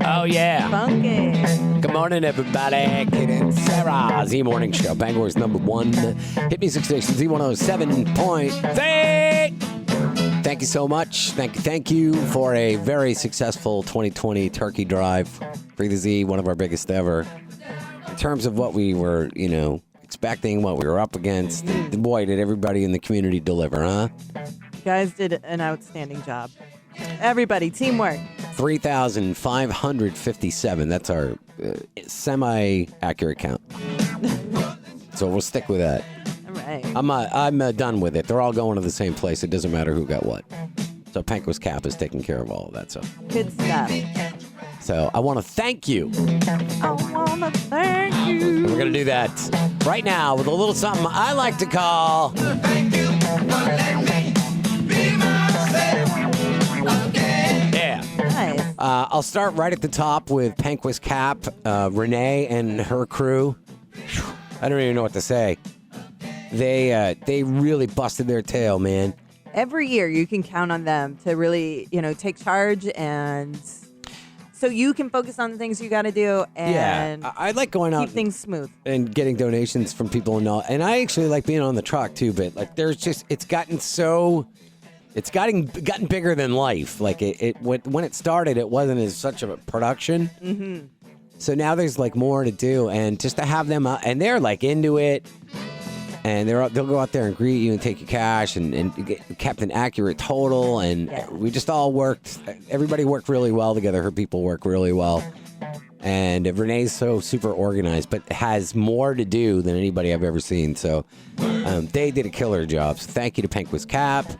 Oh, yeah. Funky. Good morning, everybody. Kid and Sarah. Z-Morning Show. Bangor's #1 hit music station, Z107.3. Thank you so much. Thank you for a very successful 2020 turkey drive. Free the Z, one of our biggest ever. In terms of what we were, expecting, what we were up against. Boy, did everybody in the community deliver, huh? You guys did an outstanding job. Everybody, teamwork. 3,557. That's our semi-accurate count. So we'll stick with that. All right. I'm done with it. They're all going to the same place. It doesn't matter who got what. So Panko's Cap is taking care of all of that. So good stuff. So I want to thank you. I want to thank you. We're going to do that right now with a little something I like to call... Thank you for letting me be myself again. Yeah. Nice. I'll start right at the top with Panquist Cap, Renee and her crew. I don't even know what to say. They really busted their tail, man. Every year you can count on them to really, take charge and so you can focus on the things you got to do and I like going out keep things smooth and getting donations from people and all. And I actually like being on the truck too, but like it's gotten bigger than life. Like when it started, it wasn't as such a production. Mm-hmm. So now there's like more to do, and just to have them out, and they're like into it. And they'll go out there and greet you and take your cash and kept an accurate total. And we just all worked. Everybody worked really well together. Her people work really well. And Renee's so super organized, but has more to do than anybody I've ever seen. So they did a killer job. So thank you to Panquist Cap.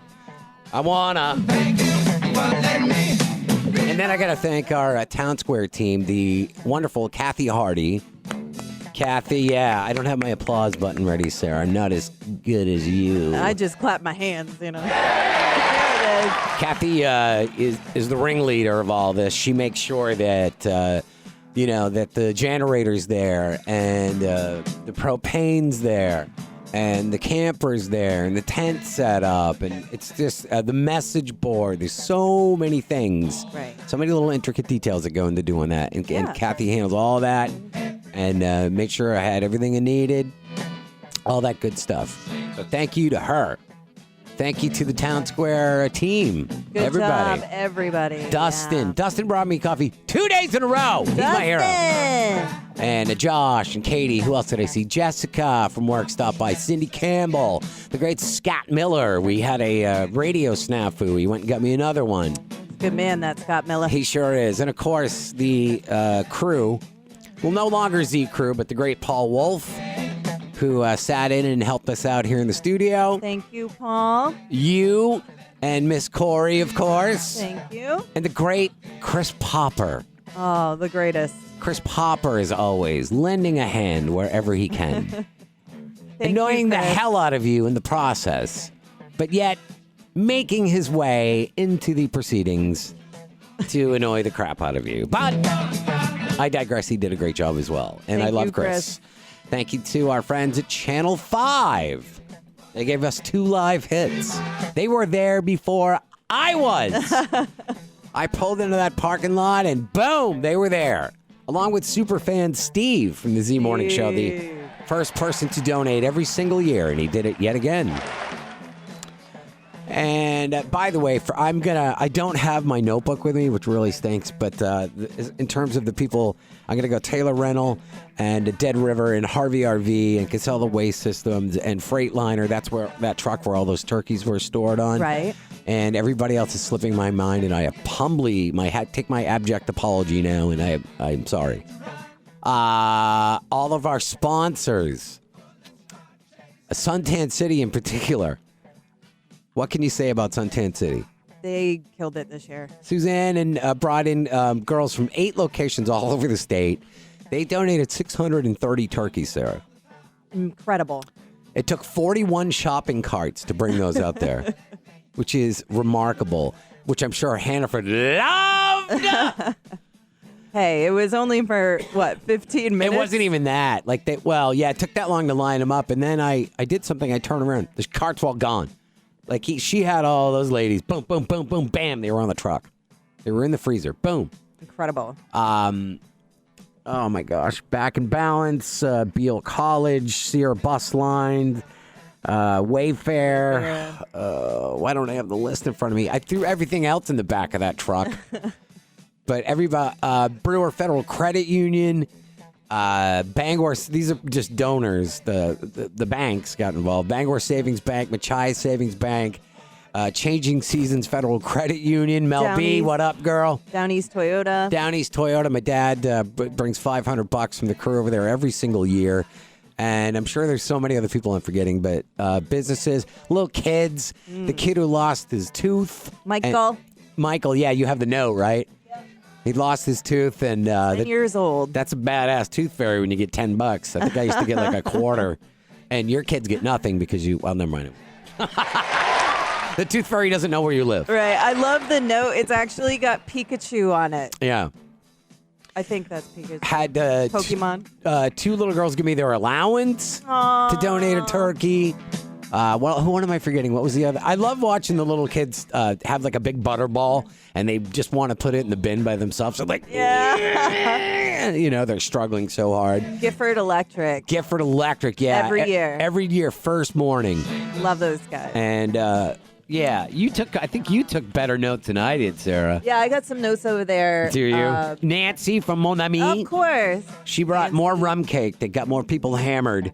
I wanna. Thank you for letting me. And then I got to thank our Town Square team, the wonderful Kathy Hardy. Kathy, I don't have my applause button ready, Sarah. I'm not as good as you. I just clap my hands, There it is. Kathy is the ringleader of all this. She makes sure that, that the generator's there and the propane's there and the camper's there and the tent set up. And it's just the message board. There's so many things. Right. So many little intricate details that go into doing that. And Kathy handles all that. And make sure I had everything I needed. All that good stuff. So thank you to her. Thank you to the Town Square team. Good everybody. job, everybody. Dustin. Yeah. Dustin brought me coffee 2 days in a row. He's my hero. And Josh and Katie. Who else did I see? Jessica from work stopped by. Cindy Campbell. The great Scott Miller. We had a radio snafu. He went and got me another one. Good man, that Scott Miller. He sure is. And, of course, the crew. Well, no longer Z Crew, but the great Paul Wolf, who sat in and helped us out here in the studio. Thank you, Paul. You and Miss Corey, of course. Thank you. And the great Chris Popper. Oh, the greatest. Chris Popper is always lending a hand wherever he can. Annoying the hell out of you in the process, but yet making his way into the proceedings to annoy the crap out of you. But... I digress. He did a great job as well. And I love Chris. Thank you to our friends at Channel 5. They gave us 2 live hits. They were there before I was. I pulled into that parking lot and boom, they were there. Along with superfan Steve from the Z Morning Show, the first person to donate every single year. And he did it yet again. And by the way, I don't have my notebook with me, which really stinks. But in terms of the people, I'm gonna go Taylor Rental and Dead River and Harvey RV and Casella Waste Systems and Freightliner. That's where that truck where all those turkeys were stored on. Right. And everybody else is slipping my mind, and I humbly take my abject apology now, and I'm sorry. All of our sponsors, Suntan City in particular. What can you say about Suntan City? They killed it this year. Suzanne and brought in girls from 8 locations all over the state. They donated 630 turkeys, Sarah. Incredible. It took 41 shopping carts to bring those out there, which is remarkable, which I'm sure Hannaford loved. Hey, it was only for, 15 minutes? It wasn't even that. It took that long to line them up. And then I did something. I turned around. The carts were all gone. She had all those ladies. Boom, boom, boom, boom, bam. They were on the truck. They were in the freezer. Boom. Incredible. Oh my gosh, Back and Balance, Beale College, Sierra Bus Line, Wayfair. Why don't I have the list in front of me? I threw everything else in the back of that truck. But everybody, Brewer Federal Credit Union, Bangor, these are just donors. The banks got involved. Bangor Savings Bank, Machias Savings Bank, Changing Seasons Federal Credit Union. Mel Down B, East. what up, girl? Down East Toyota. Down East Toyota. My dad brings $500 from the crew over there every single year. And I'm sure there's so many other people I'm forgetting, but businesses, little kids, the kid who lost his tooth. Michael, yeah, you have the note, right? He lost his tooth, and 10 years old. that's a badass tooth fairy when you get $10. I think I used to get like a quarter, and your kids get nothing because well, never mind. The tooth fairy doesn't know where you live. Right. I love the note. It's actually got Pikachu on it. Yeah. I think that's Pikachu. Had Pokemon. two little girls give me their allowance to donate a turkey. What am I forgetting? What was the other? I love watching the little kids have like a big butterball, and they just want to put it in the bin by themselves. So like, Yeah. They're struggling so hard. Gifford Electric. Yeah. Every year. Every year, first morning. Love those guys. And yeah, I think you took better notes than I did, Sarah. Yeah, I got some notes over there. Do you? Nancy from Mon Ami. Of course. She brought more rum cake that got more people hammered.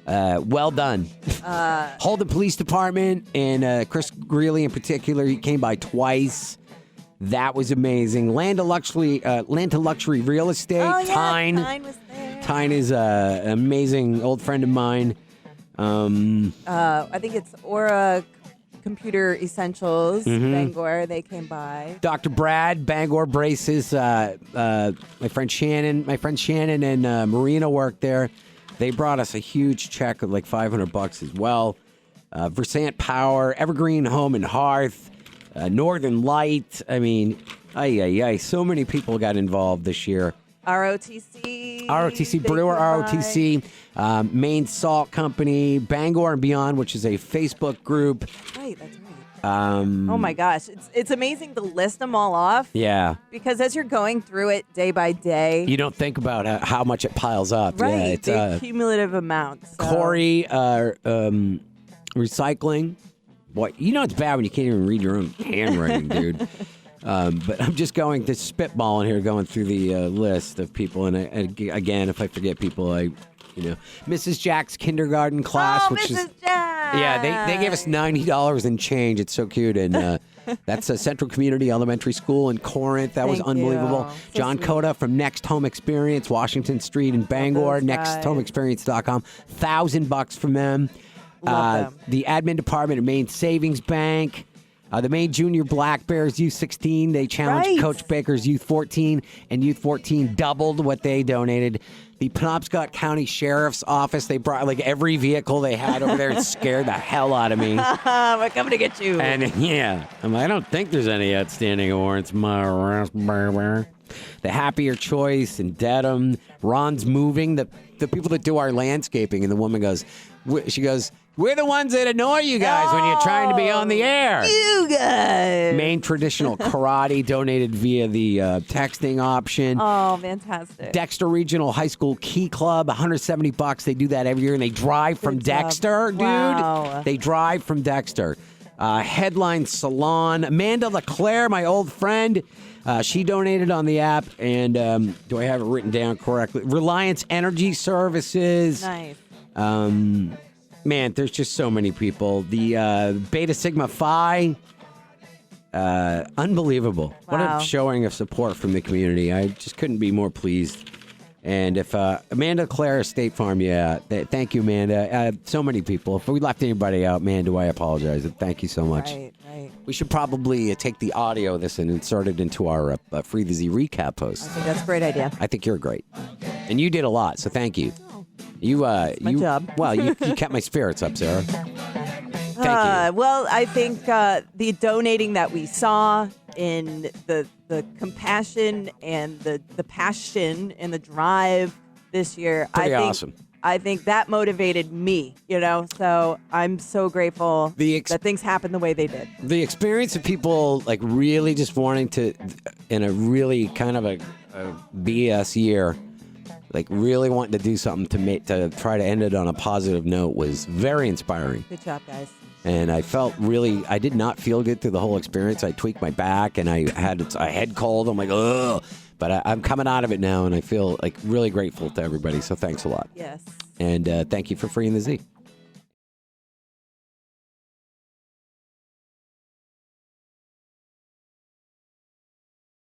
Well done. Holden Police Department and Chris Greeley in particular, he came by twice. That was amazing. Land to Luxury Real Estate. Oh, yeah, Tyne. Tyne was there. Tyne is an amazing old friend of mine. I think it's Aura Computer Essentials, Bangor. They came by. Dr. Brad, Bangor Braces. My friend Shannon and Marina worked there. They brought us a huge check of like $500 as well. Versant Power, Evergreen Home and Hearth, Northern Light. I mean, so many people got involved this year. ROTC. Brewer, ROTC, Maine Salt Company, Bangor and Beyond, which is a Facebook group. Right, that's right. Oh my gosh, it's amazing to list them all off. Yeah. Because as you're going through it day by day, You don't think about how much it piles up. right, Yeah, it's the cumulative amounts. So. Corey Recycling. Boy, it's bad when you can't even read your own handwriting, dude. But I'm just going to spitballing here, going through the list of people. And again, if I forget people, Mrs. Jack's kindergarten class, which Mrs. is Jack. yeah, they gave us $90 and change. It's so cute, and that's a Central Community Elementary School in Corinth. That was Thank unbelievable. you. So John sweet. Coda from Next Home Experience, Washington Street in Bangor. those guys. NextHomeExperience.com. $1,000 from them. Love them. The admin department at Maine Savings Bank. The Maine Junior Black Bears U16, they challenged Right. Coach Baker's U14, and U14 doubled what they donated. The Penobscot County Sheriff's Office, they brought like every vehicle they had over there and scared the hell out of me. We're coming to get you. And yeah, I don't think there's any outstanding warrants. The Happier Choice in Dedham. Ron's Moving, the people that do our landscaping. And the woman goes, we're the ones that annoy you guys when you're trying to be on the air. You guys. Maine Traditional Karate donated via the texting option. Oh, fantastic. Dexter Regional High School Key Club, $170. They do that every year, and they drive from Good job. Dexter, dude. Wow. They drive from Dexter. Headline Salon. Amanda LeClaire, my old friend, she donated on the app. And do I have it written down correctly? Reliance Energy Services. Nice. Man, there's just so many people. The Beta Sigma Phi. Unbelievable. What Wow. a showing of support from the community. I just couldn't be more pleased. And if Amanda Clara State Farm, thank you, Amanda. So many people. If we left anybody out, man, do I apologize. Thank you so much. Right. We should probably take the audio of this and insert it into our Free the Z recap post. I think that's a great idea. I think you're great. And you did a lot, so thank you. my job. Well, you kept my spirits up, Sarah. Thank you. Well, I think the donating that we saw in the compassion and the passion and the drive this year, Pretty I think awesome. I think that motivated me, so I'm so grateful that things happened the way they did. The experience of people like really just wanting to, in a really kind of a BS year, like really wanting to do something to try to end it on a positive note was very inspiring. Good job, guys. And I I did not feel good through the whole experience. I tweaked my back and I had a head cold. I'm like, ugh. But I'm coming out of it now, and I feel like really grateful to everybody. So thanks a lot. Yes. And thank you for freeing the Z.